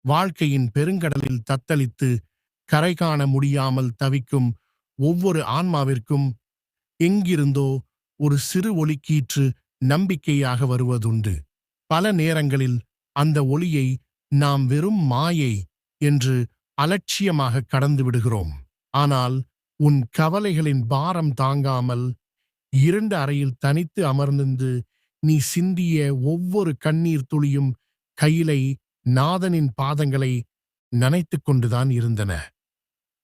வாழ்க்கையின் பெருங்கடலில் தத்தளித்து கரை காண முடியாமல் தவிக்கும் ஒவ்வொரு ஆன்மாவிற்கும் எங்கிருந்தோ ஒரு சிறு ஒளிக்கீற்று நம்பிக்கையாக வருவதுண்டு. பல நேரங்களில் அந்த ஒளியை நாம் வெறும் மாயை என்று அலட்சியமாக கடந்து விடுகிறோம். ஆனால் உன் கவலைகளின் பாரம் தாங்காமல் இருண்ட அறையில் தனித்து அமர்ந்து நீ சிந்திய ஒவ்வொரு கண்ணீர் துளியும் கையிலை நாதனின் பாதங்களை நனைத்துக் கொண்டுதான் இருந்தன.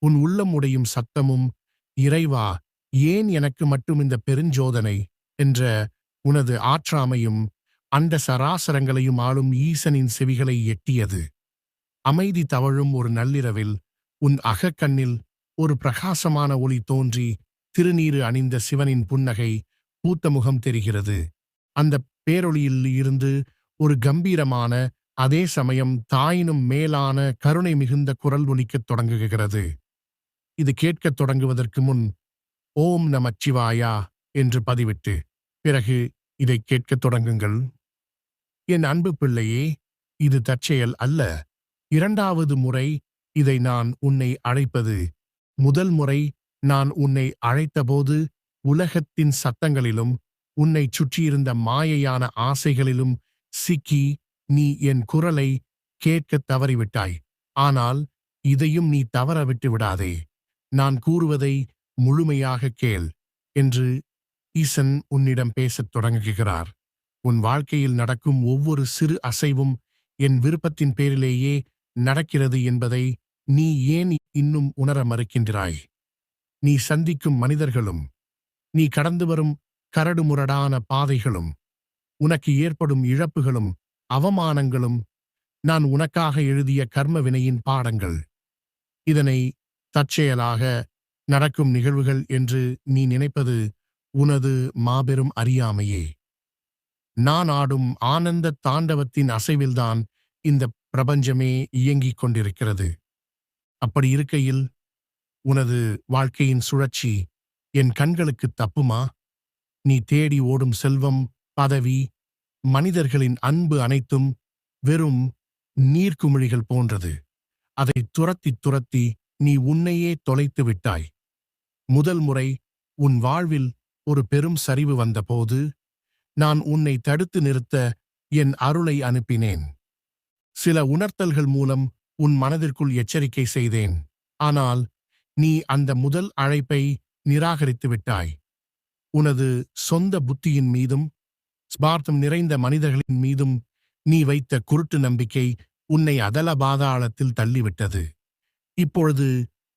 உன் உள்ளம் உடையும் சத்தமும், இறைவா, ஏன் எனக்கு மட்டும் இந்த பெருஞ்சோதனை என்ற உனது ஆற்றாமையும் அந்த சராசரங்களையும் ஆளும் ஈசனின் செவிகளை எட்டியது. அமைதி தவழும் ஒரு நள்ளிரவில் உன் அகக்கண்ணில் ஒரு பிரகாசமான ஒளி தோன்றி திருநீறு அணிந்த சிவனின் புன்னகை பூத்த முகம் தெரிகிறது. அந்த பேரொளியில் இருந்து ஒரு கம்பீரமான, அதே சமயம் தாயினும் மேலான கருணை மிகுந்த குரல் ஒலிக்கத் தொடங்குகிறது. இது கேட்கத் தொடங்குவதற்கு முன் ஓம் நமச்சிவாயா என்று பதிவிட்டு பிறகு இதை கேட்கத் தொடங்குங்கள். என் அன்பு பிள்ளையே, இது தற்செயல் அல்ல. 2வது முறை இதை நான் உன்னை அழைப்பது. முதல் முறை நான் உன்னை அழைத்தபோது உலகத்தின் சத்தங்களிலும் உன்னை சுற்றியிருந்த மாயையான ஆசைகளிலும் சிக்கி நீ என் குரலை கேட்கத் தவறிவிட்டாய். ஆனால் இதையும் நீ தவற விட்டு விடாதே. நான் கூறுவதை முழுமையாக கேள் என்று ஈசன் உன்னிடம் பேசத் தொடங்குகிறார். உன் வாழ்க்கையில் நடக்கும் ஒவ்வொரு சிறு அசைவும் என் விருப்பத்தின் பேரிலேயே நடக்கிறது என்பதை நீ ஏன் இன்னும் உணர மறுக்கின்றாய்? நீ சந்திக்கும் மனிதர்களும், நீ கடந்து வரும் கரடுமுரடான பாதைகளும், உனக்கு ஏற்படும் இழப்புகளும் அவமானங்களும் நான் உனக்காக எழுதிய கர்ம வினையின் பாடங்கள். இதனை தற்செயலாக நடக்கும் நிகழ்வுகள் என்று நீ நினைப்பது உனது மாபெரும் அறியாமையே. நான் ஆடும் ஆனந்த தாண்டவத்தின் அசைவில்தான் இந்த பிரபஞ்சமே இயங்கிக் கொண்டிருக்கிறது. அப்படி இருக்கையில் உனது வாழ்க்கையின் சுழற்சி என் கண்களுக்கு தப்புமா? நீ தேடி ஓடும் செல்வம், பதவி, மனிதர்களின் அன்பு அனைத்தும் வெறும் நீர்க்குமிழிகள் போன்றது. அதை துரத்தி துரத்தி நீ உன்னையே தொலைத்து விட்டாய். முதல் முறை உன் வாழ்வில் ஒரு பெரும் சரிவு வந்தபோது நான் உன்னை தடுத்து நிறுத்த என் அருளை அனுப்பினேன். சில உணர்த்தல்கள் மூலம் உன் மனதிற்குள் எச்சரிக்கை செய்தேன். ஆனால் நீ அந்த முதல் அழைப்பை நிராகரித்து விட்டாய். உனது சொந்த புத்தியின் மீதும் ஸ்பார்த்தம் நிறைந்த மனிதர்களின் மீதும் நீ வைத்த குருட்டு நம்பிக்கை உன்னை அதல பாதாளத்தில் தள்ளிவிட்டது. இப்பொழுது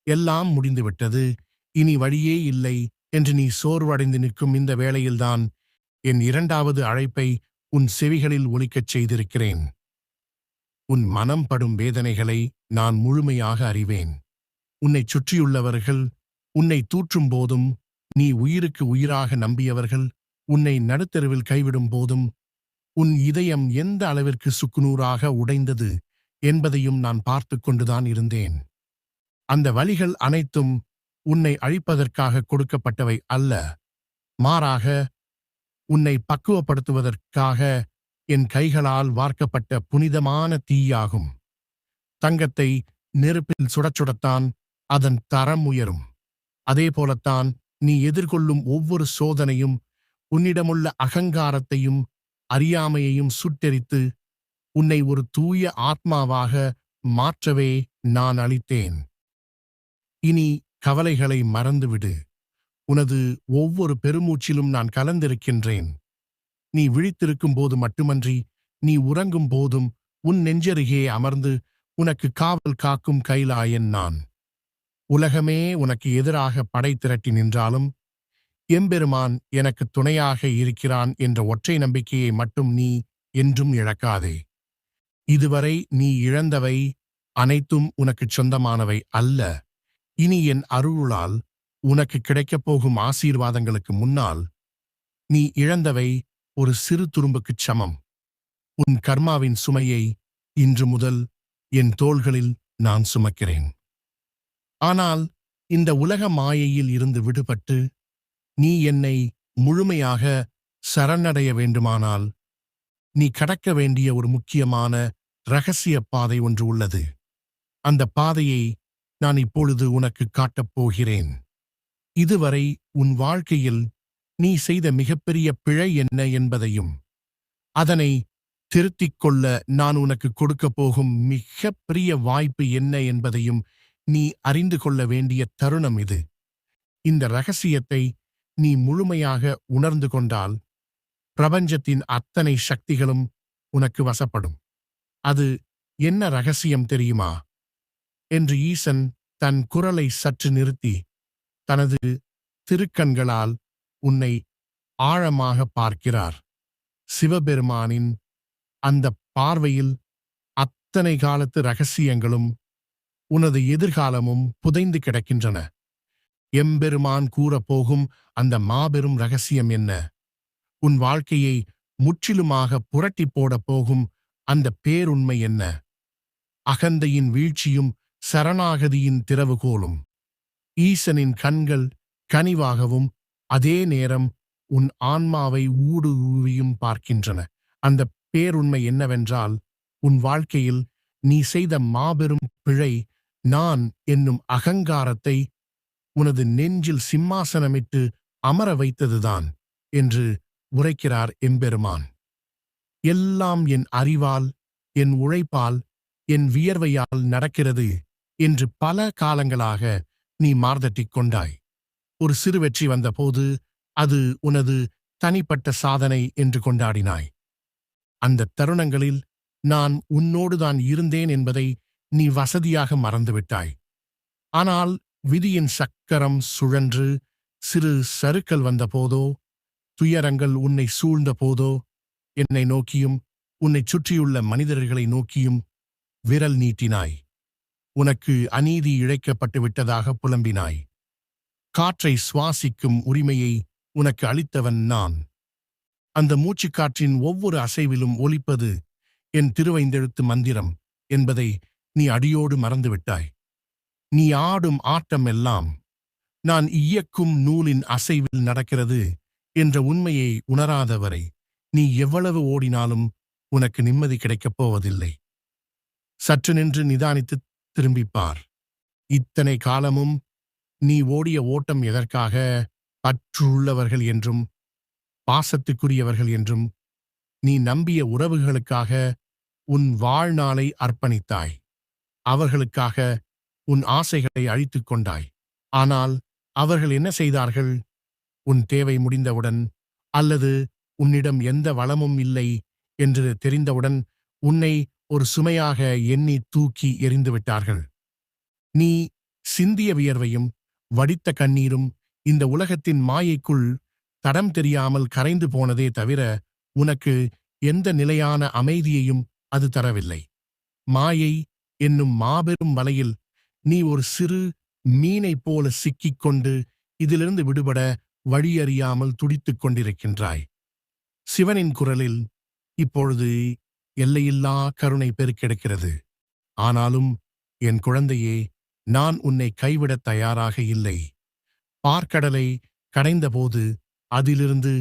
எல்லாம் முடிந்துவிட்டது, இனி வழியே இல்லை என்று நீ சோர்வடைந்து நிற்கும் இந்த வேளையில்தான் என் 2வது அழைப்பை உன் செவிகளில் ஒலிக்கச் செய்திருக்கிறேன். உன் மனம் படும் வேதனைகளை நான் முழுமையாக அறிவேன். உன்னைச் சுற்றியுள்ளவர்கள் உன்னை தூற்றும் போதும், நீ உயிருக்கு உயிராக நம்பியவர்கள் உன்னை நடுத்தெருவில் கைவிடும் போதும், உன் இதயம் எந்த அளவிற்கு சுக்குநூறாக உடைந்தது என்பதையும் நான் பார்த்து கொண்டுதான் இருந்தேன். அந்த வலிகள் அனைத்தும் உன்னை அழிப்பதற்காக கொடுக்கப்பட்டவை அல்ல, மாறாக உன்னை பக்குவப்படுத்துவதற்காக என் கைகளால் வார்க்கப்பட்ட புனிதமான தீயாகும். தங்கத்தை நெருப்பில் சுடச்சுடத்தான் அதன் தரம் உயரும். அதேபோலத்தான் நீ எதிர்கொள்ளும் ஒவ்வொரு சோதனையும் உன்னிடமுள்ள அகங்காரத்தையும் அறியாமையையும் சுட்டெரித்து உன்னை ஒரு தூய ஆத்மாவாக மாற்றவே நான் அளித்தேன். இனி கவலைகளை மறந்துவிடு. உனது ஒவ்வொரு பெருமூச்சிலும் நான் கலந்திருக்கின்றேன். நீ விழித்திருக்கும் போது மட்டுமன்றி நீ உறங்கும் போதும் உன் நெஞ்சருகே அமர்ந்து உனக்கு காவல் காக்கும் கைலாயன் நான். உலகமே உனக்கு எதிராக படை திரட்டி நின்றாலும் எம்பெருமான் எனக்கு துணையாக இருக்கிறான் என்ற ஒற்றை நம்பிக்கையை மட்டும் நீ என்றும் இழக்காதே. இதுவரை நீ இழந்தவை அனைத்தும் உனக்குச் சொந்தமானவை அல்ல. இனி என் அருளால் உனக்கு கிடைக்கப் போகும் ஆசீர்வாதங்களுக்கு முன்னால் நீ இழந்தவை ஒரு சிறு துரும்புக்குச் சமம். உன் கர்மாவின் சுமையை இன்று முதல் என் தோள்களில் நான் சுமக்கிறேன். ஆனால் இந்த உலக மாயையில் இருந்து விடுபட்டு நீ என்னை முழுமையாக சரணடைய வேண்டுமானால் நீ கடக்க வேண்டிய ஒரு முக்கியமான இரகசிய பாதை ஒன்று உள்ளது. அந்த பாதையை நான் இப்பொழுது உனக்கு காட்டப் போகிறேன். இதுவரை உன் வாழ்க்கையில் நீ செய்த மிகப்பெரிய பிழை என்ன என்பதையும், அதனை திருத்திக் கொள்ள நான் உனக்கு கொடுக்கப் போகும் மிகப்பெரிய வாய்ப்பு என்ன என்பதையும் நீ அறிந்து கொள்ள வேண்டிய தருணம் இது. இந்த இரகசியத்தை நீ முழுமையாக உணர்ந்து கொண்டால் பிரபஞ்சத்தின் அத்தனை சக்திகளும் உனக்கு வசப்படும். அது என்ன ரகசியம் தெரியுமா என்று ஈசன் தன் குரலை சற்று நிறுத்தி தனது திருக்கண்களால் உன்னை ஆழமாக பார்க்கிறார். சிவபெருமானின் அந்த பார்வையில் அத்தனை காலத்து ரகசியங்களும் உனது எதிர்காலமும் புதைந்து கிடக்கின்றன. எம்பெருமான் கூறப்போகும் அந்த மாபெரும் ரகசியம் என்ன? உன் வாழ்க்கையை முற்றிலுமாக புரட்டி போடப் போகும் அந்த பேருண்மை என்ன? அகந்தையின் வீழ்ச்சியும் சரணாகதியின் திறவுகோலும். ஈசனின் கண்கள் கனிவாகவும் அதே நேரம் உன் ஆன்மாவை ஊடுருவியும் பார்க்கின்றன. அந்த பேருண்மை என்னவென்றால், உன் வாழ்க்கையில் நீ செய்த மாபெரும் பிழை நான் என்னும் அகங்காரத்தை உனது நெஞ்சில் சிம்மாசனமிட்டு அமர வைத்ததுதான் என்று உரைக்கிறார் எம்பெருமான். எல்லாம் என் அறிவால், என் உழைப்பால், என் வியர்வையால் நடக்கிறது என்று பல காலங்களாக நீ மார்தட்டிக் கொண்டாய். ஒரு சிறு வெற்றி வந்தபோது அது உனது தனிப்பட்ட சாதனை என்று கொண்டாடினாய். அந்த தருணங்களில் நான் உன்னோடுதான் இருந்தேன் என்பதை நீ வசதியாக மறந்துவிட்டாய். ஆனால் விதியின் சக்கரம் சுழன்று சிறு சறுக்கல் வந்தபோதோ, துயரங்கள் உன்னை சூழ்ந்த போதோ, என்னை நோக்கியும் உன்னைச் சுற்றியுள்ள மனிதர்களை நோக்கியும் விரல் நீட்டினாய். உனக்கு அநீதி இழைக்கப்பட்டு விட்டதாக புலம்பினாய். காற்றை சுவாசிக்கும் உரிமையை உனக்கு அளித்தவன் நான். அந்த மூச்சுக்காற்றின் ஒவ்வொரு அசைவிலும் ஒலிப்பது என் திருவைந்தெழுத்து மந்திரம் என்பதை நீ அடியோடு மறந்துவிட்டாய். நீ ஆடும் ஆட்டம் எல்லாம் நான் இயக்கும் நூலின் அசைவில் நடக்கிறது என்ற உண்மையை உணராதவரை நீ எவ்வளவு ஓடினாலும் உனக்கு நிம்மதி கிடைக்கப் போவதில்லை. சற்று நின்று நிதானித்து திரும்பிப்பார். இத்தனை காலமும் நீ ஓடிய ஓட்டம் எதற்காக? பற்றுள்ளவர்கள் என்றும் பாசத்துக்குரியவர்கள் என்றும் நீ நம்பிய உறவுகளுக்காக உன் வாழ்நாளை அர்ப்பணித்தாய். அவர்களுக்காக உன் ஆசைகளை அழித்துக் கொண்டாய். ஆனால் அவர்கள் என்ன செய்தார்கள்? உன் தேவை முடிந்தவுடன், அல்லது உன்னிடம் எந்த வளமும் இல்லை என்று தெரிந்தவுடன் உன்னை ஒரு சுமையாக எண்ணி தூக்கி எறிந்துவிட்டார்கள். நீ சிந்திய வியர்வையும் வடித்த கண்ணீரும் இந்த உலகத்தின் மாயைக்குள் தடம் தெரியாமல் கரைந்து போனதே தவிர உனக்கு எந்த நிலையான அமைதியையும் அது தரவில்லை. மாயை என்னும் மாபெரும் வலையில் நீ ஒரு சிறு மீனைப் போல சிக்கிக்கொண்டு இதிலிருந்து விடுபட வழியறியாமல் துடித்துக் கொண்டிருக்கின்றாய். சிவனின் குரலில் இப்பொழுது எல்லையில்லா கருணை பெருக்கெடுக்கிறது. ஆனாலும் என் குழந்தையே, நான் உன்னை கைவிடத் தயாராக இல்லை. பார்க்கடலை கடைந்தபோது அதிலிருந்து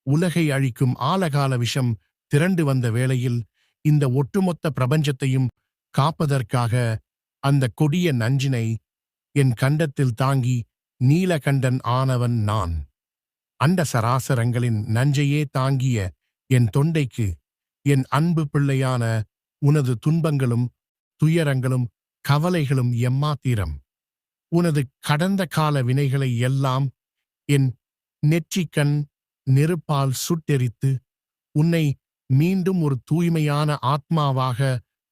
உலகை அழிக்கும் ஆலகால விஷம் திரண்டு வந்த வேளையில் இந்த ஒட்டுமொத்த பிரபஞ்சத்தையும் காப்பதற்காக அந்த கொடிய நஞ்சினை என் கண்டத்தில் தாங்கி நீலகண்டன் ஆனவன் நான். அண்ட சராசரங்களின் நஞ்சையே தாங்கிய என் தொண்டைக்கு என் அன்பு பிள்ளையான உனது துன்பங்களும் துயரங்களும் கவலைகளும் எம்மாத்திரம். உனது கடந்த கால வினைகளை எல்லாம் என் நெற்றிக்கண் நெருப்பால் சுட்டெரித்து உன்னை மீண்டும் ஒரு தூய்மையான ஆத்மாவாக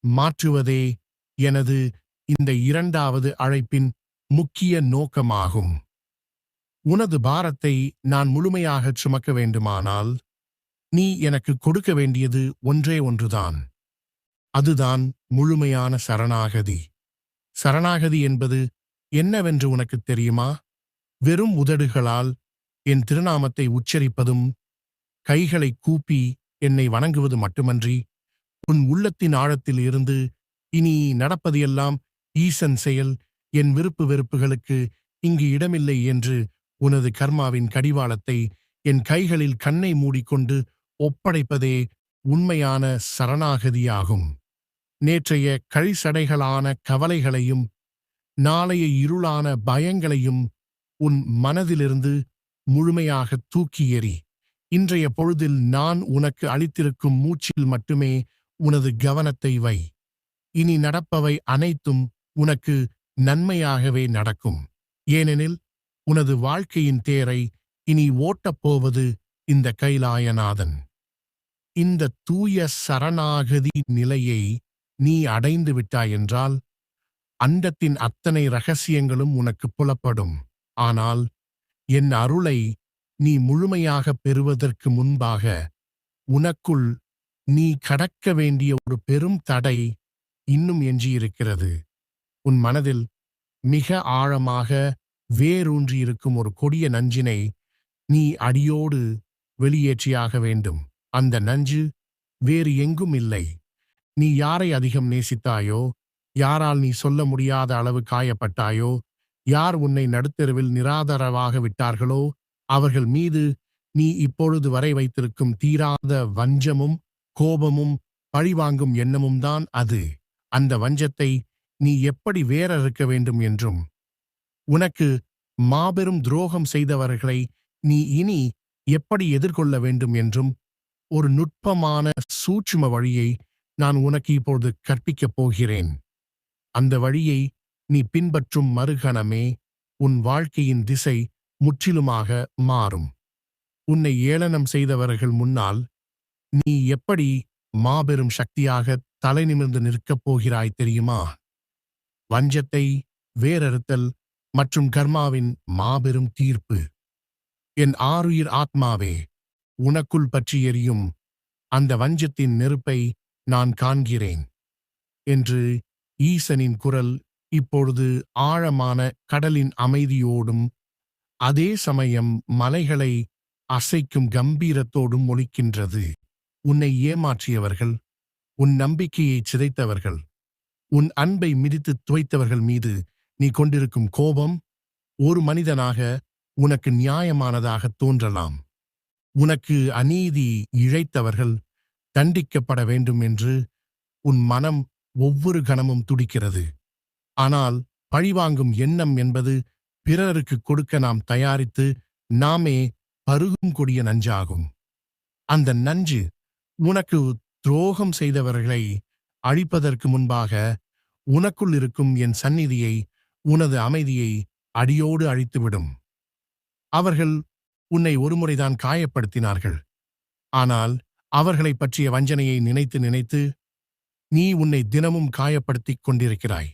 மாற்றுவதே எனது இந்த இரண்டாவது அழைப்பின் முக்கிய நோக்கமாகும். உனது பாரத்தை நான் முழுமையாகச் சுமக்க வேண்டுமானால் நீ எனக்கு கொடுக்க வேண்டியது ஒன்றே ஒன்றுதான். அதுதான் முழுமையான சரணாகதி. சரணாகதி என்பது என்னவென்று உனக்கு தெரியுமா? வெறும் உதடுகளால் என் திருநாமத்தை உச்சரிப்பதும் கைகளை கூப்பி என்னை வணங்குவது மட்டுமன்றி, உன் உள்ளத்தின் ஆழத்தில் இருந்து இனி நடப்பது எல்லாம் ஈசன் செயல், என் விருப்பு வெறுப்புகளுக்கு இங்கு இடமில்லை என்று உனது கர்மாவின் கடிவாளத்தை என் கைகளில் கண்ணை மூடிக்கொண்டு ஒப்படைப்பதே உண்மையான சரணாகதியாகும். நேற்றைய கழிசடைகளான கவலைகளையும் நாளைய இருளான பயங்களையும் உன் மனதிலிருந்து முழுமையாக தூக்கி எறி. இன்றைய பொழுதில் நான் உனக்கு அளித்திருக்கும் மூச்சில் மட்டுமே உனது கவனத்தை வை. இனி நடப்பவை அனைத்தும் உனக்கு நன்மையாகவே நடக்கும். ஏனெனில் உனது வாழ்க்கையின் தேரை இனி ஓட்டப்போவது இந்த கைலாயநாதன். இந்த தூய சரணாகதி நிலையை நீ அடைந்து விட்டாயென்றால் அண்டத்தின் அத்தனை ரகசியங்களும் உனக்கு புலப்படும். ஆனால் என் அருளை நீ முழுமையாகப் பெறுவதற்கு முன்பாக உனக்குள் நீ கடக்க வேண்டிய ஒரு பெரும் தடை இன்னும் எஞ்சியிருக்கிறது. உன் மனதில் மிக ஆழமாக வேரூன்றியிருக்கும் ஒரு கொடிய நஞ்சினை நீ அடியோடு வெளியேற்றியாக வேண்டும். அந்த நஞ்சு வேறு எங்கும் இல்லை. நீ யாரை அதிகம் நேசித்தாயோ, யாரால் நீ சொல்ல முடியாத அளவு காயப்பட்டாயோ, யார் உன்னை நடுத்தெருவில் நிராதரவாக விட்டார்களோ அவர்கள் மீது நீ இப்பொழுது வரை வைத்திருக்கும் தீராத வஞ்சமும் கோபமும் பழிவாங்கும் எண்ணமும் தான் அது. அந்த வஞ்சத்தை நீ எப்படி வேரறுக்க வேண்டும் என்றும் உனக்கு மாபெரும் துரோகம் செய்தவர்களை நீ இனி எப்படி எதிர்கொள்ள வேண்டும் என்றும் ஒரு நுட்பமான சூட்சும வழியை நான் உனக்கு இப்பொழுது கற்பிக்கப் போகிறேன். அந்த வழியை நீ பின்பற்றும் மறுகணமே உன் வாழ்க்கையின் திசை முற்றிலுமாக மாறும். உன்னை ஏளனம் செய்தவர்கள் முன்னால் நீ எப்படி மாபெரும் சக்தியாக தலைநிமிர்ந்து நிற்கப் போகிறாய் தெரியுமா? வஞ்சத்தை வேரறுத்தல் மற்றும் கர்மாவின் மாபெரும் தீர்ப்பு. என் ஆருயிர் ஆத்மாவே, உனக்குள் பற்றி எரியும் அந்த வஞ்சத்தின் நெருப்பை நான் காண்கிறேன் என்று ஈசனின் குரல் இப்பொழுது ஆழமான கடலின் அமைதியோடும் அதே சமயம் மலைகளை அசைக்கும் கம்பீரத்தோடும் ஒலிக்கின்றது. உன்னை ஏமாற்றியவர்கள், உன் நம்பிக்கையை சிதைத்தவர்கள், உன் அன்பை மிதித்து துவைத்தவர்கள் மீது நீ கொண்டிருக்கும் கோபம் ஒரு மனிதனாக உனக்கு நியாயமானதாக தோன்றலாம். உனக்கு அநீதி இழைத்தவர்கள் தண்டிக்கப்பட வேண்டும் என்று உன் மனம் ஒவ்வொரு கணமும் துடிக்கிறது. ஆனால் பழிவாங்கும் எண்ணம் என்பது பிறருக்கு கொடுக்க நாம் தயாரித்து நாமே பருகும் கொடிய நஞ்சாகும். அந்த நஞ்சு உனக்கு துரோகம் செய்தவர்களை அழிப்பதற்கு முன்பாக உனக்குள் இருக்கும் என் சந்நிதியை, உனது அமைதியை அடியோடு அழித்துவிடும். அவர்கள் உன்னை ஒருமுறைதான் காயப்படுத்தினார்கள். ஆனால் அவர்களை பற்றிய வஞ்சனையை நினைத்து நினைத்து நீ உன்னை தினமும் காயப்படுத்திக் கொண்டிருக்கிறாய்.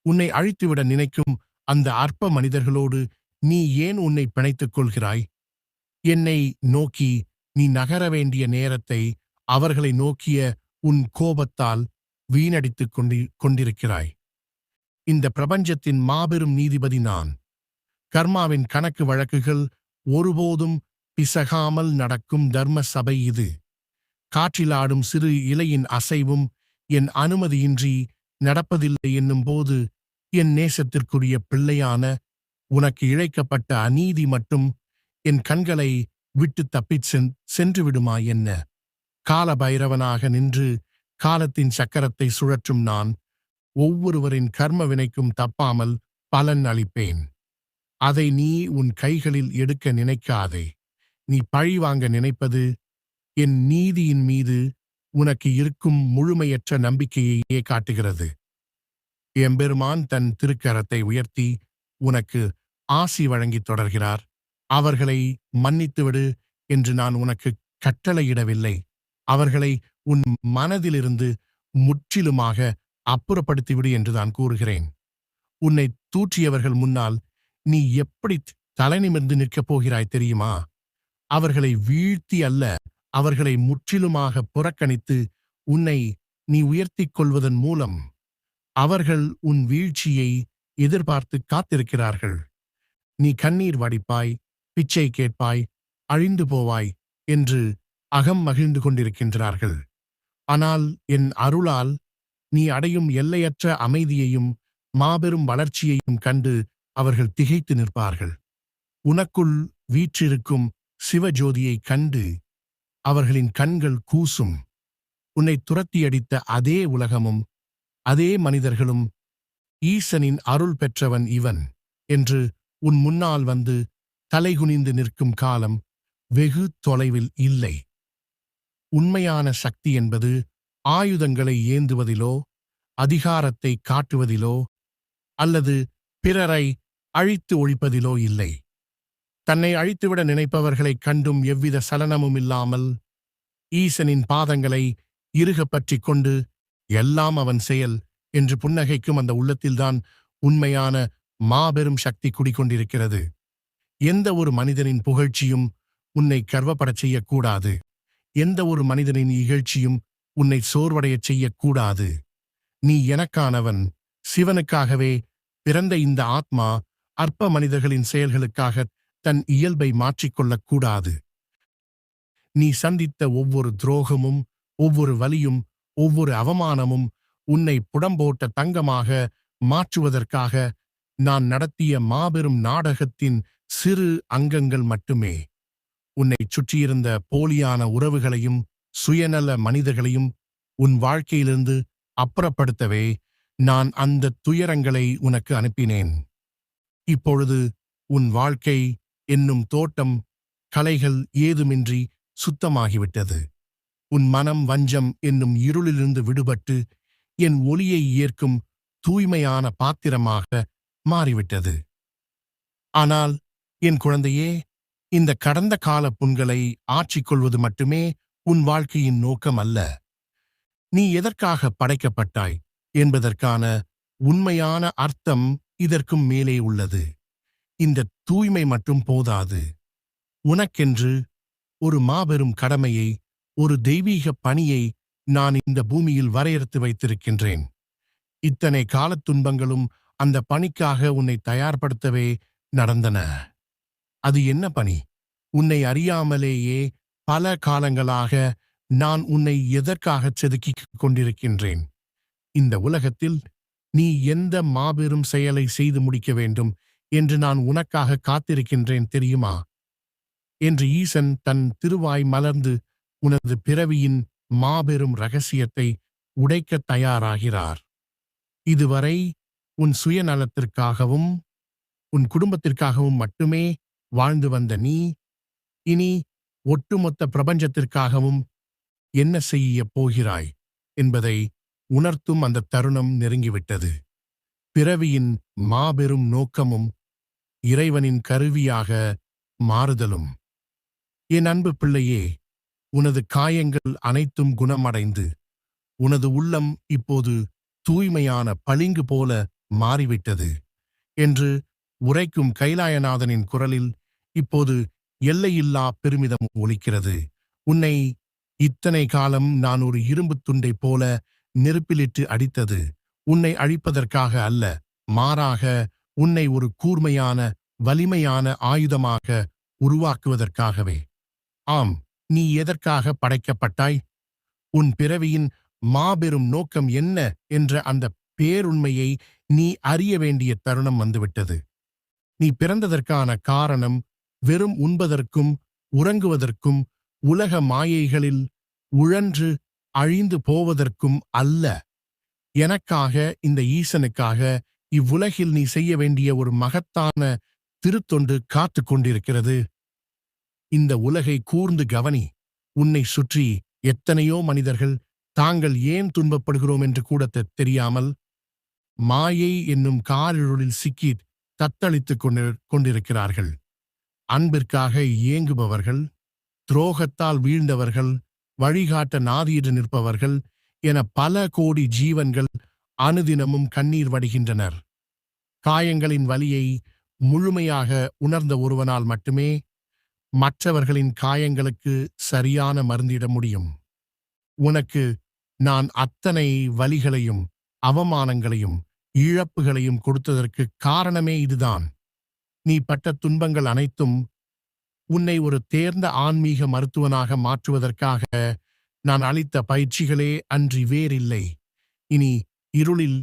உன்னை அழித்துவிட நினைக்கும் அந்த அற்ப மனிதர்களோடு நீ ஏன் உன்னை பிணைத்துக் கொள்கிறாய்? என்னை நோக்கி நீ நகர வேண்டிய நேரத்தை அவர்களை நோக்கிய உன் கோபத்தால் வீணடித்துக் கொண்டிருக்கிறாய். இந்த பிரபஞ்சத்தின் மாபெரும் நீதிபதி நான். கர்மாவின் கணக்கு வழக்குகள் ஒருபோதும் பிசகாமல் நடக்கும் தர்ம சபை இது. காற்றிலாடும் சிறு இலையின் அசைவும் என் அனுமதியின்றி நடப்பதில்லை என்னும் போது என் நேசத்திற்குரிய பிள்ளையான உனக்கு இழைக்கப்பட்ட அநீதி மட்டும் என் கண்களை விட்டு தப்பிச் சென்று விடுமா என்ன? கால பைரவனாக நின்று காலத்தின் சக்கரத்தை சுழற்றும் நான் ஒவ்வொருவரின் கர்ம வினைக்கும் தப்பாமல் பலன் அளிப்பேன். அதை நீ உன் கைகளில் எடுக்க நினைக்காதே. நீ பழிவாங்க நினைப்பது என் நீதியின் மீது உனக்கு இருக்கும் முழுமையற்ற நம்பிக்கையையே காட்டுகிறது. எம்பெருமான் தன் திருக்கரத்தை உயர்த்தி உனக்கு ஆசி வழங்கித் தொடர்கிறார். அவர்களை மன்னித்துவிடு என்று நான் உனக்கு கட்டளையிடவில்லை. அவர்களை உன் மனதிலிருந்து முற்றிலுமாக அப்புறப்படுத்திவிடு என்று நான் கூறுகிறேன். உன்னை தூற்றியவர்கள் முன்னால் நீ எப்படி தலைநிமிர்ந்து நிற்கப் போகிறாய் தெரியுமா? அவர்களை வீழ்த்தி அல்ல, அவர்களை முற்றிலுமாக புறக்கணித்து உன்னை நீ உயர்த்திக் கொள்வதன் மூலம் அவர்கள் உன் வீழ்ச்சியை எதிர்பார்த்து காத்திருக்கிறார்கள். நீ கண்ணீர் வடிப்பாய், பிச்சை கேட்பாய், அழிந்து போவாய் என்று அகம் மகிழ்ந்து கொண்டிருக்கின்றார்கள். ஆனால் என் அருளால் நீ அடையும் எல்லையற்ற அமைதியையும் மாபெரும் வளர்ச்சியையும் கண்டு அவர்கள் திகைத்து நிற்பார்கள். உனக்குள் வீற்றிருக்கும் சிவஜோதியைக் கண்டு அவர்களின் கண்கள் கூசும். உன்னை துரத்தியடித்த அதே உலகமும் அதே மனிதர்களும் ஈசனின் அருள் பெற்றவன் இவன் என்று உன் முன்னால் வந்து தலைகுனிந்து நிற்கும் காலம் வெகு தொலைவில் இல்லை. உண்மையான சக்தி என்பது ஆயுதங்களை ஏந்துவதிலோ அதிகாரத்தை காட்டுவதிலோ அல்லது பிறரை அழித்து ஒழிப்பதிலோ இல்லை. தன்னை அழித்துவிட நினைப்பவர்களைக் கண்டும் எவ்வித சலனமும் இல்லாமல் ஈசனின் பாதங்களை இறுகப் பற்றிக் கொண்டு எல்லாம் அவன் செயல் என்று புன்னகைக்கும் அந்த உள்ளத்தில்தான் உண்மையான மாபெரும் சக்தி குடிக்கொண்டிருக்கிறது. எந்த ஒரு மனிதனின் புகழ்ச்சியும் உன்னை கர்வப்படச் செய்யக்கூடாது. எந்த ஒரு மனிதனின் இகழ்ச்சியும் உன்னை சோர்வடையச் செய்யக்கூடாது. நீ எனக்கானவன். சிவனுக்காகவே பிறந்த இந்த ஆத்மா அற்ப மனிதர்களின் செயல்களுக்காக தன் இயல்பை மாற்றிக்கொள்ளக்கூடாது. நீ சந்தித்த ஒவ்வொரு துரோகமும் ஒவ்வொரு வலியும் ஒவ்வொரு அவமானமும் உன்னை புடம்போட்ட தங்கமாக மாற்றுவதற்காக நான் நடத்திய மாபெரும் நாடகத்தின் சிறு அங்கங்கள் மட்டுமே. உன்னைச் சுற்றியிருந்த போலியான உறவுகளையும் சுயநல மனிதர்களையும் உன் வாழ்க்கையிலிருந்து அப்புறப்படுத்தவே நான் அந்த துயரங்களை உனக்கு அனுப்பினேன். இப்பொழுது உன் வாழ்க்கை என்னும் தோட்டம் கலைகள் ஏதுமின்றி சுத்தமாகிவிட்டது. உன் மனம் வஞ்சம் என்னும் இருளிலிருந்து விடுபட்டு என் ஒளியை ஏற்கும் தூய்மையான பாத்திரமாக மாறிவிட்டது. ஆனால் என் குழந்தையே, இந்த கடந்த கால புண்களை ஆற்றிக்கொள்வது மட்டுமே உன் வாழ்க்கையின் நோக்கம் அல்ல. நீ எதற்காக படைக்கப்பட்டாய் என்பதற்கான உண்மையான அர்த்தம் இதற்கும் மேலே உள்ளது. இந்த தூய்மை மட்டும் போதாது. உனக்கென்று ஒரு மாபெரும் கடமையை, ஒரு தெய்வீக பணியை நான் இந்த பூமியில் வரையறுத்து வைத்திருக்கின்றேன். இத்தனை காலத் துன்பங்களும் அந்த பணிக்காக உன்னை தயார்படுத்தவே நடந்தன. அது என்ன பணி? உன்னை அறியாமலேயே பல காலங்களாக நான் உன்னை எதற்காகச் செதுக்கிக் கொண்டிருக்கின்றேன்? இந்த உலகத்தில் நீ எந்த மாபெரும் செயலை செய்து முடிக்க வேண்டும் என்று நான் உனக்காக காத்திருக்கின்றேன் தெரியுமா? என்று ஈசன் தன் திருவாய் மலர்ந்து உனது பிறவியின் மாபெரும் இரகசியத்தை உடைக்கத் தயாராகிறார். இதுவரை உன் சுயநலத்திற்காகவும் உன் குடும்பத்திற்காகவும் மட்டுமே வாழ்ந்து வந்த நீ இனி ஒட்டுமொத்த பிரபஞ்சத்திற்காகவும் என்ன செய்யப் போகிறாய் என்பதை உணர்த்தும் அந்த தருணம் நெருங்கிவிட்டது. பிறவியின் மாபெரும் நோக்கமும் இறைவனின் கருவியாக மாறுதலும். என் அன்பு பிள்ளையே, உனது காயங்கள் அனைத்தும் குணமடைந்து உனது உள்ளம் இப்போது தூய்மையான பளிங்கு போல மாறிவிட்டது என்று உரைக்கும் கைலாயநாதனின் குரலில் இப்போது எல்லையில்லா பெருமிதம் ஒலிக்கிறது. உன்னை இத்தனை காலம் நான் ஒரு இரும்புத் துண்டைப் போல நெருப்பிலிட்டு அடித்தது உன்னை அழிப்பதற்காக அல்ல, மாறாக உன்னை ஒரு கூர்மையான வலிமையான ஆயுதமாக உருவாக்குவதற்காகவே. ஆம், நீ எதற்காக படைக்கப்பட்டாய்? உன் பிறவியின் மாபெரும் நோக்கம் என்ன என்ற அந்த பேருண்மையை நீ அறிய வேண்டிய தருணம் வந்துவிட்டது. நீ பிறந்ததற்கான காரணம் வெறும் உண்பதற்கும் உறங்குவதற்கும் உலக மாயைகளில் உழன்று அழிந்து போவதற்கும் அல்ல. எனக்காக, இந்த ஈசனுக்காக இவ்வுலகில் நீ செய்ய வேண்டிய ஒரு மகத்தான திருத்தொண்டு காத்து கொண்டிருக்கிறது. இந்த உலகை கூர்ந்து கவனி. உன்னை சுற்றி எத்தனையோ மனிதர்கள் தாங்கள் ஏன் துன்பப்படுகிறோம் என்று கூட தெரியாமல் மாயை என்னும் காரிருளில் சிக்கி தத்தளித்துக் கொண்டிருக்கிறார்கள். அன்பிற்காக ஏங்குபவர்கள், துரோகத்தால் வீழ்ந்தவர்கள், வழிகாட்ட நாதியிட்டு நிற்பவர்கள் என பல கோடி ஜீவன்கள் அனுதினமும் கண்ணீர் வடிகின்றனர். காயங்களின் வலியை முழுமையாக உணர்ந்த ஒருவனால் மட்டுமே மற்றவர்களின் காயங்களுக்கு சரியான மருந்திட முடியும். உனக்கு நான் அத்தனை வலிகளையும் அவமானங்களையும் இழப்புகளையும் கொடுத்ததற்கு காரணமே இதுதான். நீ பட்ட துன்பங்கள் அனைத்தும் உன்னை ஒரு தேர்ந்த ஆன்மீக மருத்துவனாக மாற்றுவதற்காக நான் அளித்த பயிற்சிகளே அன்றி வேறில்லை. இனி இருளில்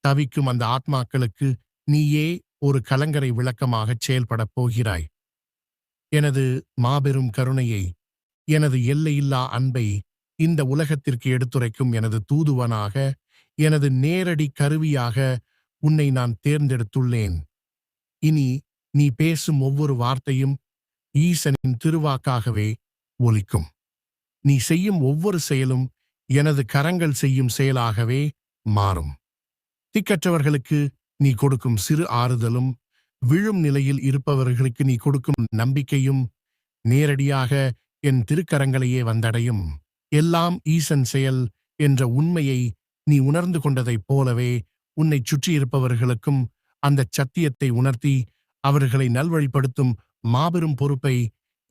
தவிக்கும் அந்த ஆத்மாக்களுக்கு நீயே ஒரு கலங்கரை விளக்கமாகச் செயல்படப் போகிறாய். எனது மாபெரும் கருணையை, எனது எல்லையில்லா அன்பை இந்த உலகத்திற்கு எடுத்துரைக்கும் எனது தூதுவனாக, எனது நேரடி கருவியாக உன்னை நான் தேர்ந்தெடுத்துள்ளேன். இனி நீ பேசும் ஒவ்வொரு வார்த்தையும் ஈசனின் திருவாக்காகவே ஒலிக்கும். நீ செய்யும் ஒவ்வொரு செயலும் எனது கரங்கள் செய்யும் செயலாகவே மாறும். திக்கற்றவர்களுக்கு நீ கொடுக்கும் சிறு ஆறுதலும், விழும் நிலையில் இருப்பவர்களுக்கு நீ கொடுக்கும் நம்பிக்கையும் நேரடியாக என் திருக்கரங்களையே வந்தடையும். எல்லாம் ஈசன் செயல் என்ற உண்மையை நீ உணர்ந்து கொண்டதைப் போலவே உன்னைச் சுற்றியிருப்பவர்களுக்கும் அந்தச் சத்தியத்தை உணர்த்தி அவர்களை நல்வழிப்படுத்தும் மாபெரும் பொறுப்பை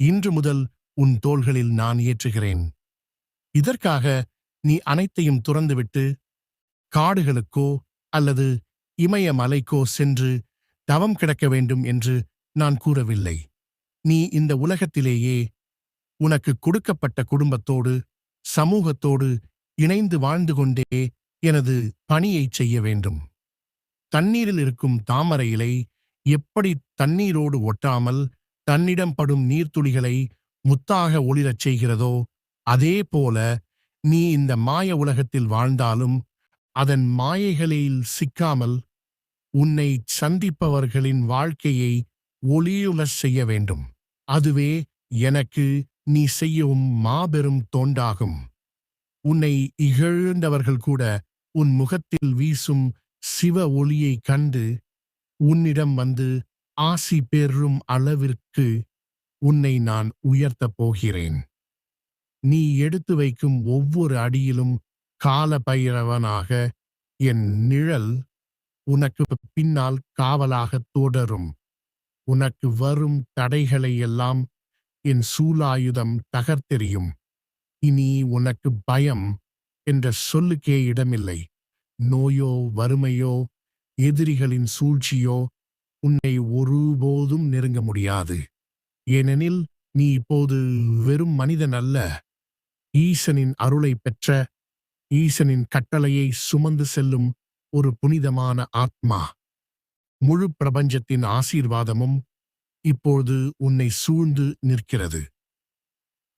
இன்று முதல் உன் தோள்களில் நான் ஏற்றுகிறேன். இதற்காக நீ அனைத்தையும் துறந்துவிட்டு காடுகளுக்கோ அல்லது இமயமலைக்கோ சென்று தவம் கிடக்க வேண்டும் என்று நான் கூறவில்லை. நீ இந்த உலகத்திலேயே உனக்கு கொடுக்கப்பட்ட குடும்பத்தோடு, சமூகத்தோடு இணைந்து வாழ்ந்து கொண்டே எனது பணியைச் செய்ய வேண்டும். தண்ணீரில் இருக்கும் தாமரை இலை எப்படி தண்ணீரோடு ஒட்டாமல் தன்னிடம் படும் நீர்த்துளிகளை முத்தாக ஒளிரச் செய்கிறதோ, அதேபோல நீ இந்த மாய உலகத்தில் வாழ்ந்தாலும் அதன் மாயைகளில் சிக்காமல் உன்னை சந்திப்பவர்களின் வாழ்க்கையை ஒளியுலச் செய்ய வேண்டும். அதுவே எனக்கு நீ செய்யும் மாபெரும் தொண்டாகும். உன்னை இகழ்ந்தவர்கள் கூட உன் முகத்தில் வீசும் சிவ ஒளியைக் கண்டு உன்னிடம் வந்து ஆசி பெறும் அளவிற்கு உன்னை நான் உயர்த்தப் போகிறேன். நீ எடுத்து வைக்கும் ஒவ்வொரு அடியிலும் கால பைரவனாக என் நிழல் உனக்கு பின்னால் காவலாக தொடரும். உனக்கு வரும் தடைகளை எல்லாம் என் சூலாயுதம் தகர்த்தெறியும். இனி உனக்கு பயம் என்ற சொல்லுக்கே இடமில்லை. நோயோ வறுமையோ எதிரிகளின் சூழ்ச்சியோ உன்னை ஒருபோதும் நெருங்க முடியாது. ஏனெனில் நீ இப்போது வெறும் மனிதன் அல்ல, ஈசனின் அருளை பெற்ற, ஈசனின் கட்டளையை சுமந்து செல்லும் ஒரு புனிதமான ஆத்மா. முழு பிரபஞ்சத்தின் ஆசீர்வாதமும் இப்போது உன்னை சூழ்ந்து நிற்கிறது.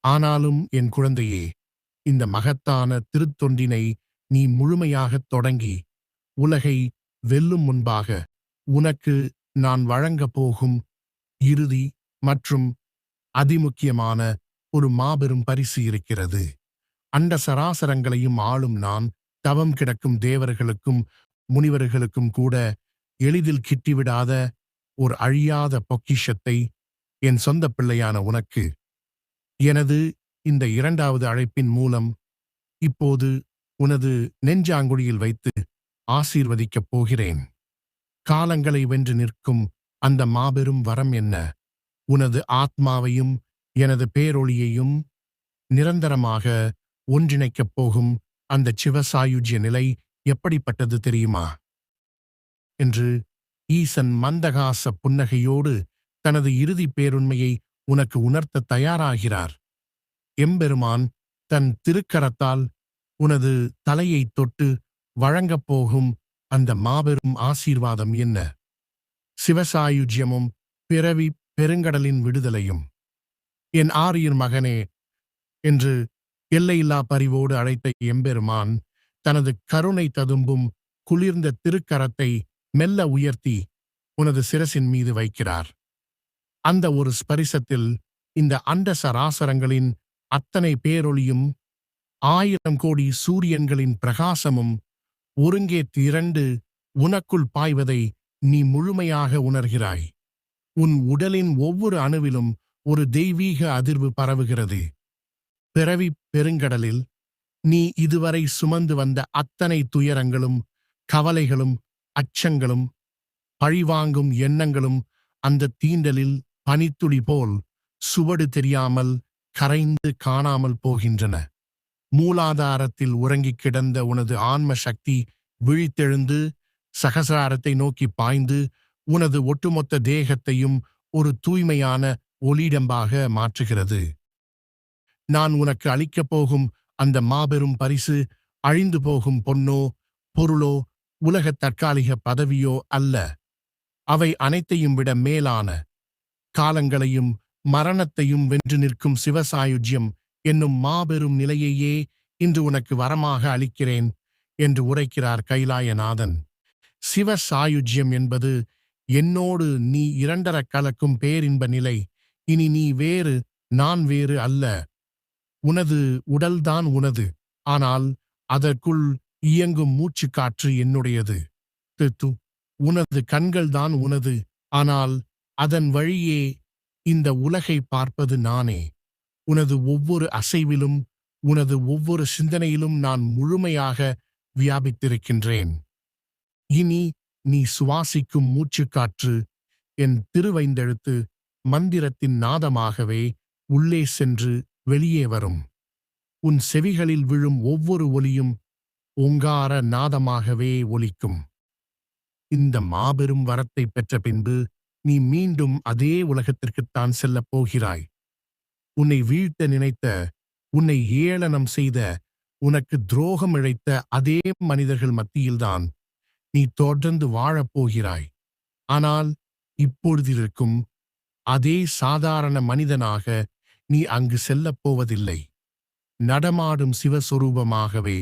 ஆனாலும் என் குழந்தையே, இந்த மகத்தான திருத்தொண்டினை நீ முழுமையாகத் தொடங்கி உலகை வெல்லும் முன்பாக உனக்கு நான் வழங்கப் போகும் இறுதி மற்றும் அதிமுக்கியமான ஒரு மாபெரும் பரிசு இருக்கிறது. அண்ட சராசரங்களையும் ஆளும் நான் தவம் கிடக்கும் தேவர்களுக்கும் முனிவர்களுக்கும் கூட எளிதில் கிட்டிவிடாத ஒரு அழியாத பொக்கிஷத்தை என் சொந்த பிள்ளையான உனக்கு எனது இந்த இரண்டாவது அழைப்பின் மூலம் இப்போது உனது நெஞ்சாங்குழியில் வைத்து ஆசீர்வதிக்கப் போகிறேன். காலங்களை வென்று நிற்கும் அந்த மாபெரும் வரம் என்ன? உனது ஆத்மாவையும் எனது பேரொளியையும் நிரந்தரமாக ஒன்றிணைக்கப் போகும் அந்த சிவசாயுஜ்ய நிலை எப்படிப்பட்டது தெரியுமா? என்று ஈசன் மந்தகாச புன்னகையோடு தனது இறுதி பேருண்மையை உனக்கு உணர்த்த தயாராகிறார். எம்பெருமான் தன் திருக்கரத்தால் உனது தலையைத் தொட்டு வழங்கப் போகும் அந்த மாபெரும் ஆசீர்வாதம் என்ன? சிவசாயுஜ்யமும் பிறவி பெருங்கடலின் விடுதலையும். என் ஆரியர் மகனே என்று எல்லையில்லா பரிவோடு அழைத்த எம்பெருமான் தனது கருணை ததும்பும் குளிர்ந்த திருக்கரத்தை மெல்ல உயர்த்தி உனது சிரசின் மீது வைக்கிறார். அந்த ஒரு ஸ்பரிசத்தில் இந்த அண்ட சராசரங்களின் அத்தனை பேரொளியும் 1000 கோடி சூரியன்களின் பிரகாசமும் ஒருங்கே திரண்டு உனக்குள் பாய்வதை நீ முழுமையாக உணர்கிறாய். உன் உடலின் ஒவ்வொரு அணுவிலும் ஒரு தெய்வீக அதிர்வு பரவுகிறது. பிறவி பெருங்கடலில் நீ இதுவரை சுமந்து வந்த அத்தனை துயரங்களும், கவலைகளும், அச்சங்களும், பழிவாங்கும் எண்ணங்களும் அந்த தீண்டலில் பனித்துளி போல் சுவடு தெரியாமல் கரைந்து காணாமல் போகின்றன. மூலாதாரத்தில் உறங்கிக் கிடந்த உனது ஆன்ம சக்தி விழித்தெழுந்து சகசிராரத்தை நோக்கி பாய்ந்து உனது ஒட்டுமொத்த தேகத்தையும் ஒரு தூய்மையான ஒளிடம்பாக மாற்றுகிறது. நான் உனக்கு அளிக்கப் போகும் அந்த மாபெரும் பரிசு அழிந்து போகும் பொன்னோ பொருளோ உலக தற்காலிக பதவியோ அல்ல. அவை அனைத்தையும் விட மேலான, காலங்களையும் மரணத்தையும் வென்று நிற்கும் சிவசாயுஜ்யம் என்னும் மாபெரும் நிலையையே இன்று உனக்கு வரமாக அளிக்கிறேன் என்று உரைக்கிறார் கைலாயநாதன். சிவ சாயுஜ்யம் என்பது என்னோடு நீ இரண்டரக் கலக்கும் பேரின்ப நிலை. இனி நீ வேறு, நான் வேறு அல்ல. உனது உடல்தான் உனது, ஆனால் அதற்குள் இயங்கும் மூச்சுக்காற்று என்னுடையது. து உனது கண்கள்தான் உனது, ஆனால் அதன் வழியே இந்த உலகை பார்ப்பது நானே. உனது ஒவ்வொரு அசைவிலும், உனது ஒவ்வொரு சிந்தனையிலும் நான் முழுமையாக வியாபித்திருக்கின்றேன். இனி நீ சுவாசிக்கும் மூச்சுக்காற்று என் திருவைந்தெழுத்து மந்திரத்தின் நாதமாகவே உள்ளே சென்று வெளியே வரும். உன் செவிகளில் விழும் ஒவ்வொரு ஒலியும் ஓங்கார நாதமாகவே ஒலிக்கும். இந்த மாபெரும் வரத்தை பெற்ற பின்பு நீ மீண்டும் அதே உலகத்திற்குத்தான் செல்லப் போகிறாய். உன்னை வீழ்த்த நினைத்த, உன்னை ஏளனம் செய்த, உனக்கு துரோகம் இழைத்த அதே மனிதர்கள் மத்தியில்தான் நீ தொடர்ந்து வாழப்போகிறாய். ஆனால் இப்பொழுதிருக்கும் அதே சாதாரண மனிதனாக நீ அங்கு செல்லப் போவதில்லை. நடமாடும் சிவஸ்வரூபமாகவே,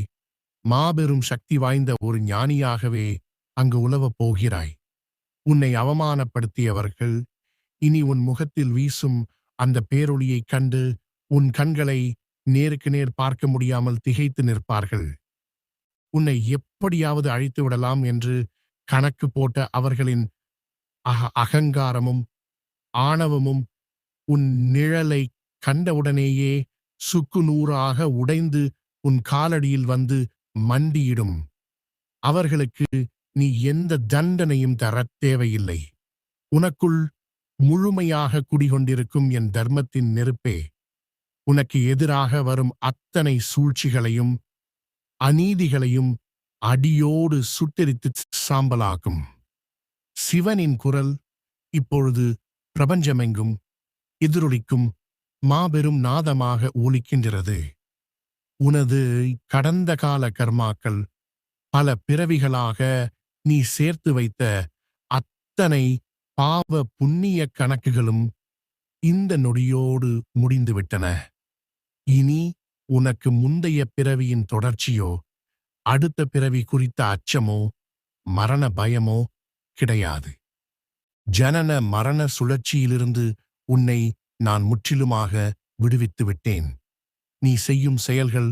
மாபெரும் சக்தி வாய்ந்த ஒரு ஞானியாகவே அங்கு உலவப் போகிறாய். உன்னை அவமானப்படுத்தியவர்கள் இனி உன் முகத்தில் வீசும் அந்த பேரொளியைக் கண்டு உன் கண்களை நேருக்கு நேர் பார்க்க முடியாமல் திகைத்து நிற்பார்கள். உன்னை எப்படியாவது அழித்து விடலாம் என்று கணக்கு போட்ட அவர்களின் அகங்காரமும் ஆணவமும் உன் நிழலை கண்டவுடனேயே சுக்கு நூறாக உடைந்து உன் காலடியில் வந்து மண்டியிடும். அவர்களுக்கு நீ எந்த தண்டனையும் தரத் தேவையில்லை. உனக்குள் முழுமையாக குடிகொண்டிருக்கும் என் தர்மத்தின் நெருப்பே உனக்கு எதிராக வரும் அத்தனை சூழ்ச்சிகளையும் அநீதிகளையும் அடியோடு சுட்டெரித்து சாம்பலாக்கும். சிவனின் குரல் இப்பொழுது பிரபஞ்சமெங்கும் எதிரொலிக்கும் மாபெரும் நாதமாக ஒலிக்கின்றது. உனது கடந்த கால கர்மாக்கள், பல பிறவிகளாக நீ சேர்த்து வைத்த அத்தனை பாவ புண்ணிய கணக்குகளும் இந்த நொடியோடு முடிந்துவிட்டன. இனி உனக்கு முந்தைய பிறவியின் தொடர்ச்சியோ, அடுத்த பிறவி குறித்த அச்சமோ, மரண பயமோ கிடையாது. ஜனன மரண சுழற்சியிலிருந்து உன்னை நான் முற்றிலுமாக விடுவித்து விட்டேன். நீ செய்யும் செயல்கள்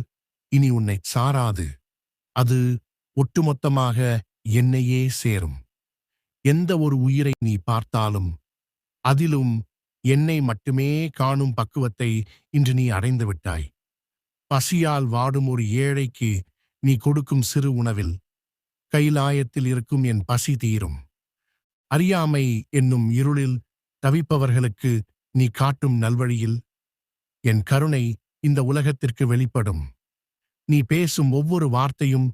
இனி உன்னை சாராது. அது ஒட்டுமொத்தமாக என்னையே சேரும். எந்த ஒரு உயிரை நீ பார்த்தாலும் அதிலும் என்னை மட்டுமே காணும் பக்குவத்தை இன்று நீ அடைந்து விட்டாய். பசியால் வாடும் ஒரு ஏழைக்கு நீ கொடுக்கும் சிறு உணவில் கைலாயத்தில் இருக்கும் என் பசி தீரும். அறியாமை என்னும் இருளில் தவிப்பவர்களுக்கு நீ காட்டும் நல்வழியில் என் கருணை இந்த உலகத்திற்கு வெளிப்படும். நீ பேசும் ஒவ்வொரு வார்த்தையும்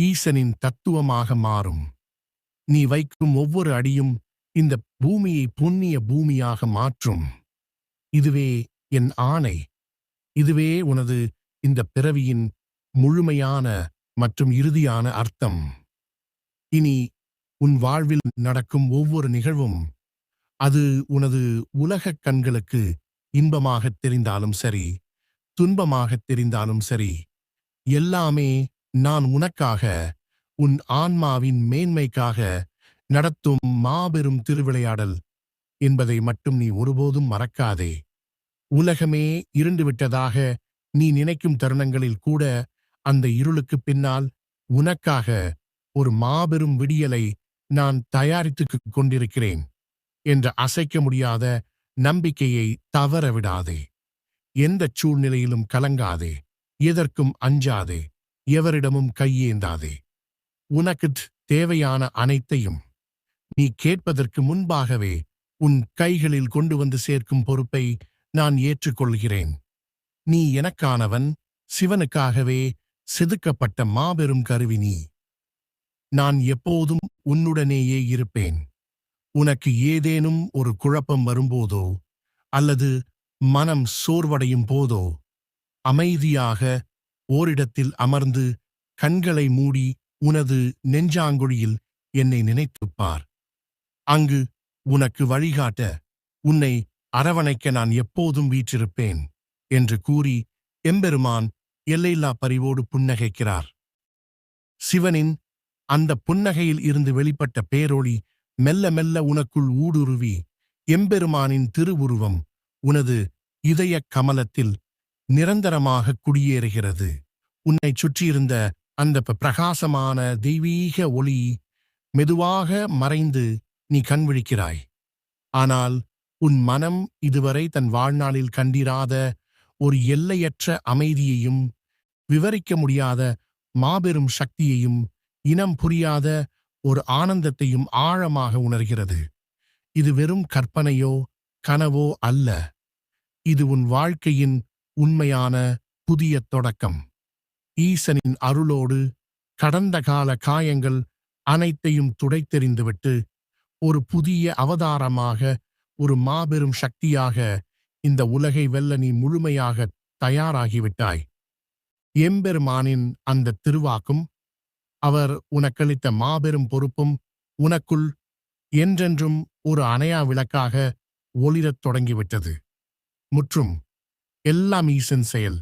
ஈசனின் தத்துவமாக மாறும். நீ வைக்கும் ஒவ்வொரு அடியும் இந்த பூமியை புண்ணிய பூமியாக மாற்றும். இதுவே என் ஆணை. இதுவே உனது இந்த பிறவியின் முழுமையான மற்றும் இறுதியான அர்த்தம். இனி உன் வாழ்வில் நடக்கும் ஒவ்வொரு நிகழ்வும், அது உனது உலகக் கண்களுக்கு இன்பமாகத் தெரிந்தாலும் சரி, துன்பமாகத் தெரிந்தாலும் சரி, எல்லாமே நான் உனக்காக, உன் ஆன்மாவின் மேன்மைக்காக நடத்தும் மாபெரும் திருவிளையாடல் என்பதை மட்டும் நீ ஒருபோதும் மறக்காதே. உலகமே இருண்டுவிட்டதாக நீ நினைக்கும் தருணங்களில் கூட அந்த இருளுக்கு பின்னால் உனக்காக ஒரு மாபெரும் விடியலை நான் தயாரித்துக் கொண்டிருக்கிறேன் என்ற அசைக்க முடியாத நம்பிக்கையை தவறவிடாதே. எந்தச் சூழ்நிலையிலும் கலங்காதே, எதற்கும் அஞ்சாதே, எவரிடமும் கையேந்தாதே. உனக்குத் தேவையான அனைத்தையும் நீ கேட்பதற்கு முன்பாகவே உன் கைகளில் கொண்டு வந்து சேர்க்கும் பொறுப்பை நான் ஏற்றுக்கொள்கிறேன். நீ எனக்கானவன், சிவனுக்காகவே செதுக்கப்பட்ட மாபெரும் கருவி நீ. நான் எப்போதும் உன்னுடனேயே இருப்பேன். உனக்கு ஏதேனும் ஒரு குழப்பம் வரும்போதோ அல்லது மனம் சோர்வடையும் போதோ அமைதியாக ஓரிடத்தில் அமர்ந்து கண்களை மூடி உனது நெஞ்சாங்குழியில் என்னை நினைத்துப்பார். அங்கு உனக்கு வழிகாட்ட, உன்னை அரவணைக்க நான் எப்போதும் வீற்றிருப்பேன் என்று கூறி எம்பெருமான் எல்லையில்லா பரிவோடு புன்னகைக்கிறார். சிவனின் அந்த புன்னகையில் இருந்து வெளிப்பட்ட பேரொளி மெல்ல மெல்ல உனக்குள் ஊடுருவி எம்பெருமானின் திருவுருவம் உனது இதய கமலத்தில் நிரந்தரமாக குடியேறுகிறது. உன்னைச் சுற்றியிருந்த அந்த பிரகாசமான தெய்வீக ஒளி மெதுவாக மறைந்து நீ கண்விழிக்கிறாய். ஆனால் உன் மனம் இதுவரை தன் வாழ்நாளில் கண்டிராத ஒரு எல்லையற்ற அமைதியையும் விவரிக்க முடியாத மாபெரும் சக்தியையும் இனம் புரியாத ஒரு ஆனந்தத்தையும் ஆழமாக உணர்கிறது. இது வெறும் கற்பனையோ கனவோ அல்ல. இது உன் வாழ்க்கையின் உண்மையான புதிய தொடக்கம். ஈசனின் அருளோடு கடந்த கால காயங்கள் அனைத்தையும் துடைத்தெறிந்துவிட்டு ஒரு புதிய அவதாரமாக, ஒரு மாபெரும் சக்தியாக இந்த உலகை வெல்ல நீ முழுமையாக தயாராகிவிட்டாய். எம்பெருமானின் அந்த திருவாக்கும் அவர் உனக்களித்த மாபெரும் பொறுப்பும் உனக்குள் என்றென்றும் ஒரு அணையா விளக்காக ஒளிரத் தொடங்கிவிட்டது. முற்றும் எல்லாம் ஈசன் செயல்.